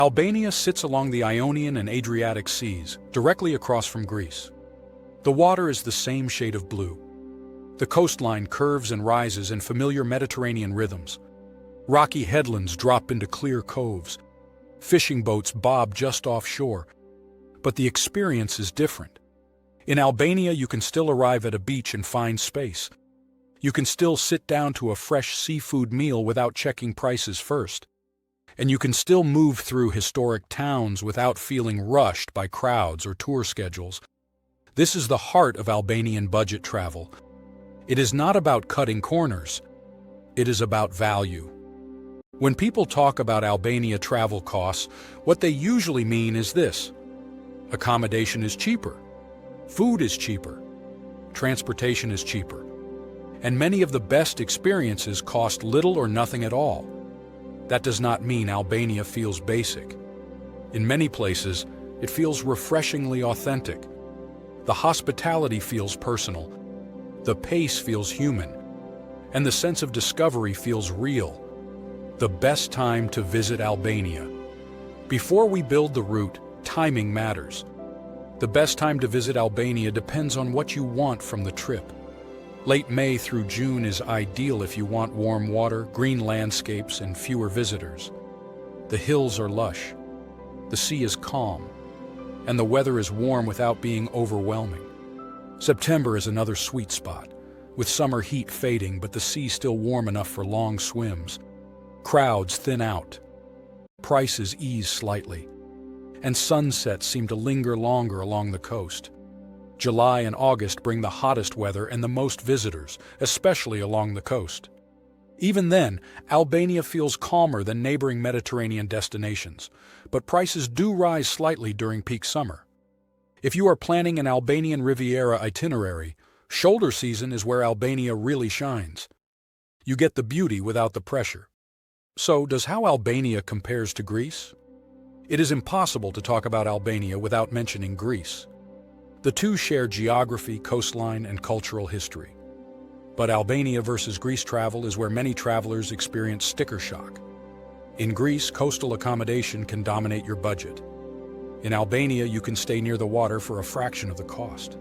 Albania sits along the Ionian and Adriatic Seas, directly across from Greece. The water is the same shade of blue. The coastline curves and rises in familiar Mediterranean rhythms. Rocky headlands drop into clear coves. Fishing boats bob just offshore. But the experience is different. In Albania, you can still arrive at a beach and find space. You can still sit down to a fresh seafood meal without checking prices first. And you can still move through historic towns without feeling rushed by crowds or tour schedules. This is the heart of Albanian budget travel. It is not about cutting corners. It is about value. When people talk about Albania travel costs, what they usually mean is this: accommodation is cheaper, food is cheaper, transportation is cheaper, and many of the best experiences cost little or nothing at all. That does not mean Albania feels basic. In many places, it feels refreshingly authentic. The hospitality feels personal, the pace feels human, and the sense of discovery feels real. The best time to visit Albania. Before we build the route, timing matters. The best time to visit Albania depends on what you want from the trip. Late May through June is ideal if you want warm water, green landscapes, and fewer visitors. The hills are lush, the sea is calm, and the weather is warm without being overwhelming. September is another sweet spot, with summer heat fading but the sea still warm enough for long swims. Crowds thin out, prices ease slightly, and sunsets seem to linger longer along the coast. July and August bring the hottest weather and the most visitors, especially along the coast. Even then, Albania feels calmer than neighboring Mediterranean destinations, but prices do rise slightly during peak summer. If you are planning an Albanian Riviera itinerary, shoulder season is where Albania really shines. You get the beauty without the pressure. So, does how Albania compares to Greece? It is impossible to talk about Albania without mentioning Greece. The two share geography, coastline, and cultural history. But Albania versus Greece travel is where many travelers experience sticker shock. In Greece, coastal accommodation can dominate your budget. In Albania, you can stay near the water for a fraction of the cost.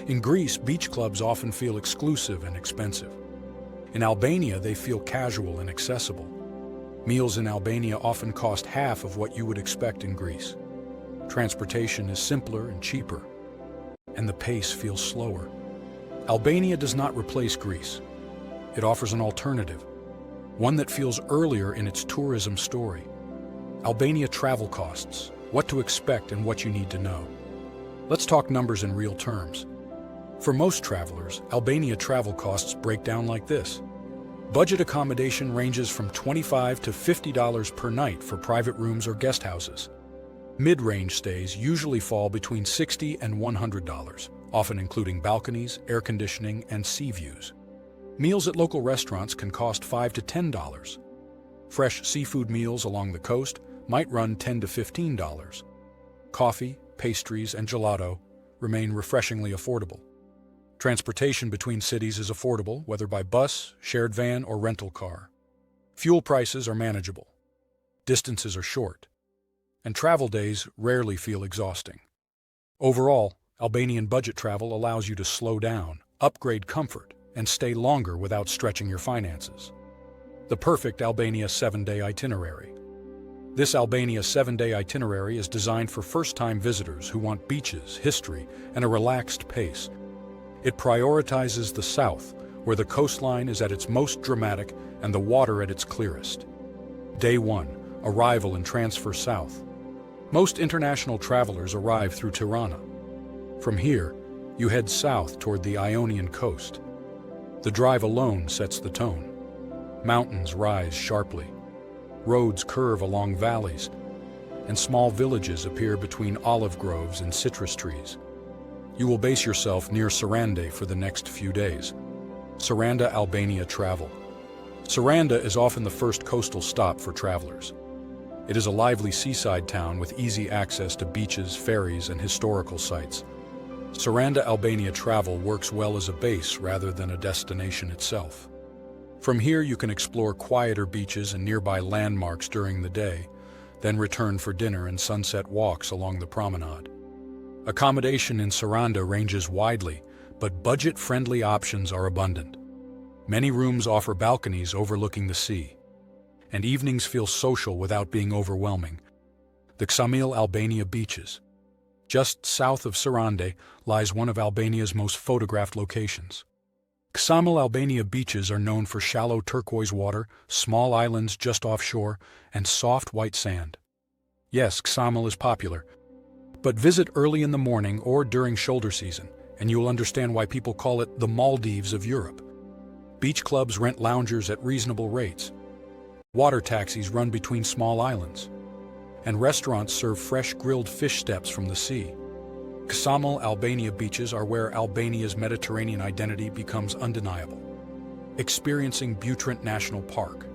In Greece, beach clubs often feel exclusive and expensive. In Albania, they feel casual and accessible. Meals in Albania often cost half of what you would expect in Greece. Transportation is simpler and cheaper, and the pace feels slower. Albania does not replace Greece. It offers an alternative, one that feels earlier in its tourism story. Albania travel costs, what to expect and what you need to know. Let's talk numbers in real terms. For most travelers, Albania travel costs break down like this. Budget accommodation ranges from $25 to $50 per night for private rooms or guest houses. Mid-range stays usually fall between $60 and $100, often including balconies, air conditioning, and sea views. Meals at local restaurants can cost $5 to $10. Fresh seafood meals along the coast might run $10 to $15. Coffee, pastries, and gelato remain refreshingly affordable. Transportation between cities is affordable, whether by bus, shared van, or rental car. Fuel prices are manageable. Distances are short, and travel days rarely feel exhausting. Overall, Albanian budget travel allows you to slow down, upgrade comfort, and stay longer without stretching your finances. The perfect Albania 7-day itinerary. This Albania 7-day itinerary is designed for first-time visitors who want beaches, history, and a relaxed pace. It prioritizes the south, where the coastline is at its most dramatic and the water at its clearest. Day 1, arrival and transfer south. Most international travelers arrive through Tirana. From here, you head south toward the Ionian coast. The drive alone sets the tone. Mountains rise sharply. Roads curve along valleys, and small villages appear between olive groves and citrus trees. You will base yourself near Sarandë for the next few days. Sarandë, Albania travel. Sarandë is often the first coastal stop for travelers. It is a lively seaside town with easy access to beaches, ferries, and historical sites. Sarandë, Albania travel works well as a base rather than a destination itself. From here you can explore quieter beaches and nearby landmarks during the day. then return for dinner and sunset walks along the promenade. Accommodation in Sarandë ranges widely, but budget-friendly options are abundant. Many rooms offer balconies overlooking the sea, and evenings feel social without being overwhelming. The Ksamil, Albania beaches. Just south of Sarandë lies one of Albania's most photographed locations. Ksamil, Albania beaches are known for shallow turquoise water, small islands just offshore, and soft white sand. Yes, Ksamil is popular, but visit early in the morning or during shoulder season, and you'll understand why people call it the Maldives of Europe. Beach clubs rent loungers at reasonable rates. Water taxis run between small islands, and restaurants serve fresh grilled fish steps from the sea. Ksamil, Albania beaches are where Albania's Mediterranean identity becomes undeniable. Experiencing Butrint National Park.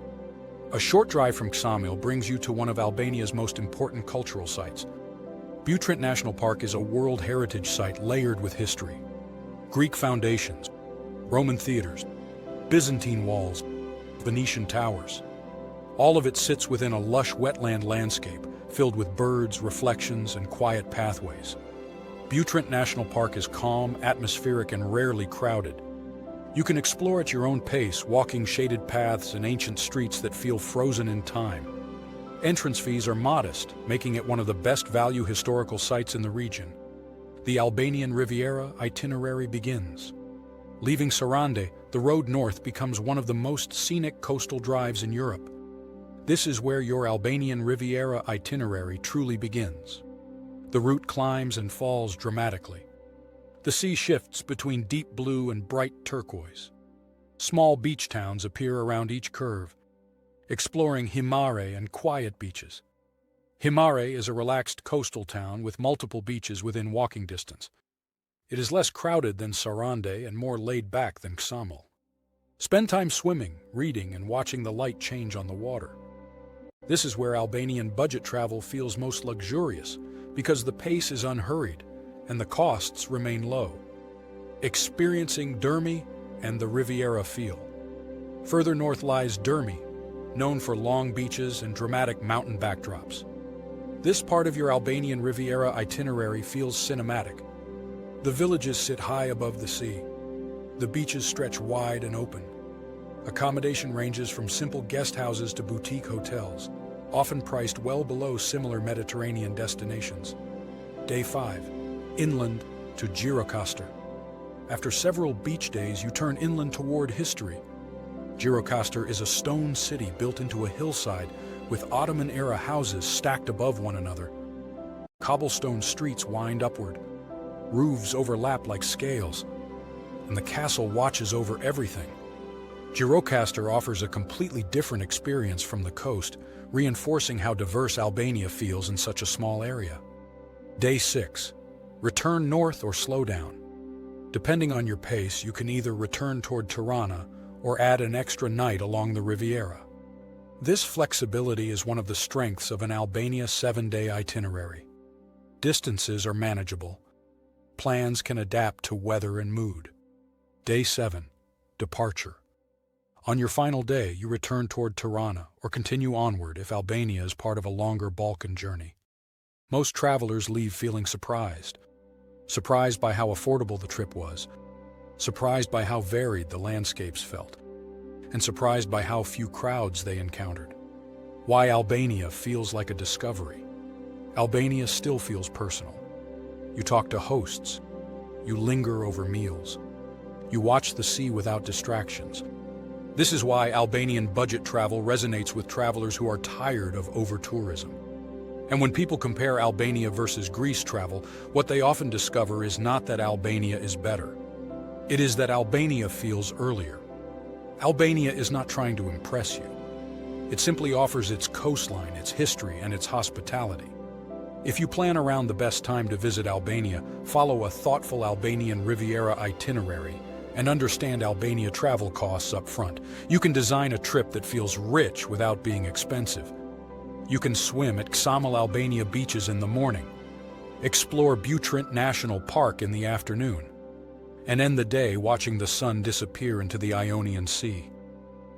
A short drive from Ksamil brings you to one of Albania's most important cultural sites. Butrint National Park is a World Heritage Site layered with history. Greek foundations, Roman theaters, Byzantine walls, Venetian towers. All of it sits within a lush wetland landscape filled with birds, reflections, and quiet pathways. Butrint National Park is calm, atmospheric, and rarely crowded. You can explore at your own pace, walking shaded paths and ancient streets that feel frozen in time. Entrance fees are modest, making it one of the best value historical sites in the region. The Albanian Riviera itinerary begins. Leaving Sarandë, the road north becomes one of the most scenic coastal drives in Europe. This is where your Albanian Riviera itinerary truly begins. The route climbs and falls dramatically. The sea shifts between deep blue and bright turquoise. Small beach towns appear around each curve, exploring Himarë and quiet beaches. Himarë is a relaxed coastal town with multiple beaches within walking distance. It is less crowded than Sarandë and more laid back than Ksamil. Spend time swimming, reading, and watching the light change on the water. This is where Albanian budget travel feels most luxurious, because the pace is unhurried and the costs remain low. Experiencing Dhërmi and the Riviera feel. Further north lies Dhërmi, known for long beaches and dramatic mountain backdrops. This part of your Albanian Riviera itinerary feels cinematic. The villages sit high above the sea. The beaches stretch wide and open. Accommodation ranges from simple guest houses to boutique hotels, often priced well below similar Mediterranean destinations. Day 5. Inland to Gjirokastër. After several beach days, you turn inland toward history. Gjirokastër is a stone city built into a hillside with Ottoman-era houses stacked above one another. Cobblestone streets wind upward. Roofs overlap like scales, and the castle watches over everything. Gjirokastër offers a completely different experience from the coast, reinforcing how diverse Albania feels in such a small area. Day 6. Return north or slow down. Depending on your pace, you can either return toward Tirana or add an extra night along the Riviera. This flexibility is one of the strengths of an Albania 7-day itinerary. Distances are manageable. Plans can adapt to weather and mood. Day 7. Departure. On your final day, you return toward Tirana or continue onward if Albania is part of a longer Balkan journey. Most travelers leave feeling surprised. Surprised by how affordable the trip was, surprised by how varied the landscapes felt, and surprised by how few crowds they encountered. Why Albania feels like a discovery. Albania still feels personal. You talk to hosts. You linger over meals. You watch the sea without distractions. This is why Albanian budget travel resonates with travelers who are tired of over-tourism. And when people compare Albania versus Greece travel, what they often discover is not that Albania is better. It is that Albania feels earlier. Albania is not trying to impress you. It simply offers its coastline, its history, and its hospitality. If you plan around the best time to visit Albania, follow a thoughtful Albanian Riviera itinerary, and understand Albania travel costs up front, you can design a trip that feels rich without being expensive. You can swim at Ksamil, Albania beaches in the morning, explore Butrint National Park in the afternoon, and end the day watching the sun disappear into the Ionian Sea.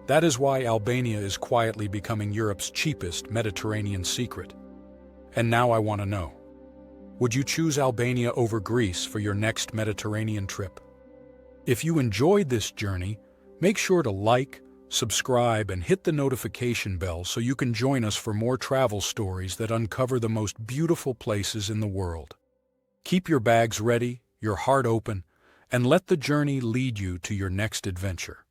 That is why Albania is quietly becoming Europe's cheapest Mediterranean secret. And now I want to know. Would you choose Albania over Greece for your next Mediterranean trip? If you enjoyed this journey, make sure to like, subscribe, and hit the notification bell so you can join us for more travel stories that uncover the most beautiful places in the world. Keep your bags ready, your heart open, and let the journey lead you to your next adventure.